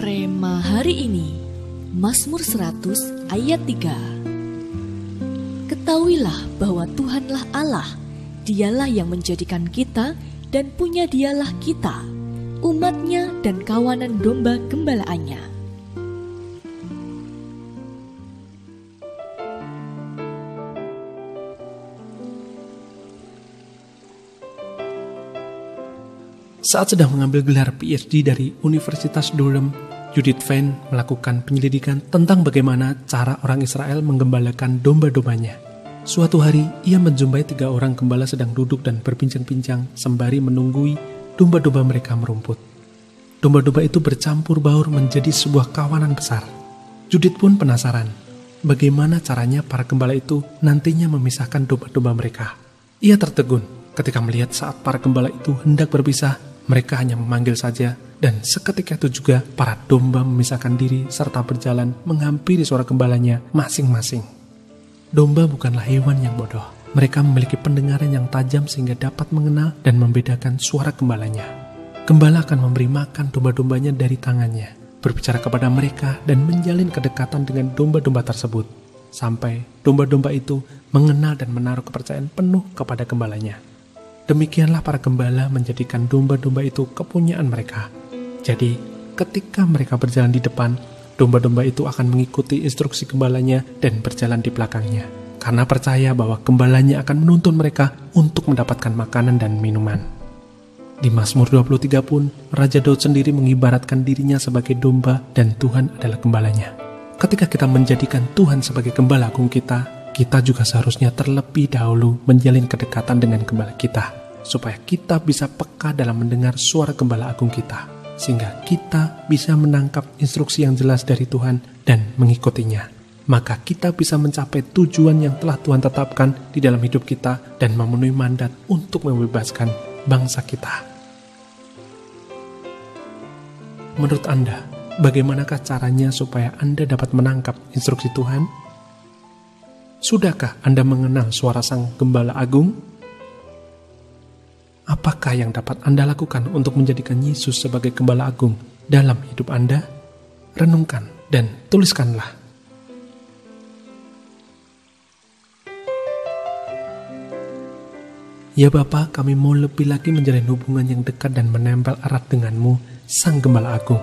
Rema hari ini, Mazmur 100 ayat 3. Ketahuilah bahwa Tuhanlah Allah, Dialah yang menjadikan kita dan punya Dialah kita, umatnya dan kawanan domba gembalaannya. Saat sedang mengambil gelar PhD dari Universitas Durham, Judith Van melakukan penyelidikan tentang bagaimana cara orang Israel menggembalakan domba-dombanya. Suatu hari, ia menjumpai 3 orang gembala sedang duduk dan berbincang-bincang sembari menunggui domba-domba mereka merumput. Domba-domba itu bercampur baur menjadi sebuah kawanan besar. Judith pun penasaran, bagaimana caranya para gembala itu nantinya memisahkan domba-domba mereka. Ia tertegun ketika melihat saat para gembala itu hendak berpisah, mereka hanya memanggil saja, dan seketika itu juga para domba memisahkan diri serta berjalan menghampiri suara gembalanya masing-masing. Domba bukanlah hewan yang bodoh. Mereka memiliki pendengaran yang tajam sehingga dapat mengenal dan membedakan suara gembalanya. Gembala akan memberi makan domba-dombanya dari tangannya, berbicara kepada mereka dan menjalin kedekatan dengan domba-domba tersebut, sampai domba-domba itu mengenal dan menaruh kepercayaan penuh kepada gembalanya. Demikianlah para gembala menjadikan domba-domba itu kepunyaan mereka. Jadi, ketika mereka berjalan di depan, domba-domba itu akan mengikuti instruksi gembalanya dan berjalan di belakangnya, karena percaya bahwa gembalanya akan menuntun mereka untuk mendapatkan makanan dan minuman. Di Mazmur 23 pun, Raja Daud sendiri mengibaratkan dirinya sebagai domba dan Tuhan adalah gembalanya. Ketika kita menjadikan Tuhan sebagai gembala agung kita juga seharusnya terlebih dahulu menjalin kedekatan dengan gembala kita, supaya kita bisa peka dalam mendengar suara gembala agung kita, sehingga kita bisa menangkap instruksi yang jelas dari Tuhan dan mengikutinya. Maka kita bisa mencapai tujuan yang telah Tuhan tetapkan di dalam hidup kita dan memenuhi mandat untuk membebaskan bangsa kita. Menurut Anda, bagaimanakah caranya supaya Anda dapat menangkap instruksi Tuhan? Sudahkah Anda mengenal suara Sang Gembala Agung? Apakah yang dapat Anda lakukan untuk menjadikan Yesus sebagai Gembala Agung dalam hidup Anda? Renungkan dan tuliskanlah. Ya Bapa, kami mau lebih lagi menjalin hubungan yang dekat dan menempel erat denganmu, Sang Gembala Agung.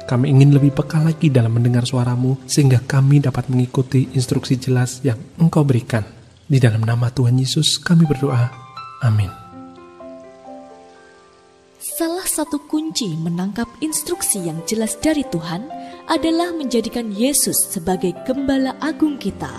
Kami ingin lebih peka lagi dalam mendengar suaramu, sehingga kami dapat mengikuti instruksi jelas yang Engkau berikan. Di dalam nama Tuhan Yesus kami berdoa. Amin. Salah satu kunci menangkap instruksi yang jelas dari Tuhan adalah menjadikan Yesus sebagai Gembala Agung kita.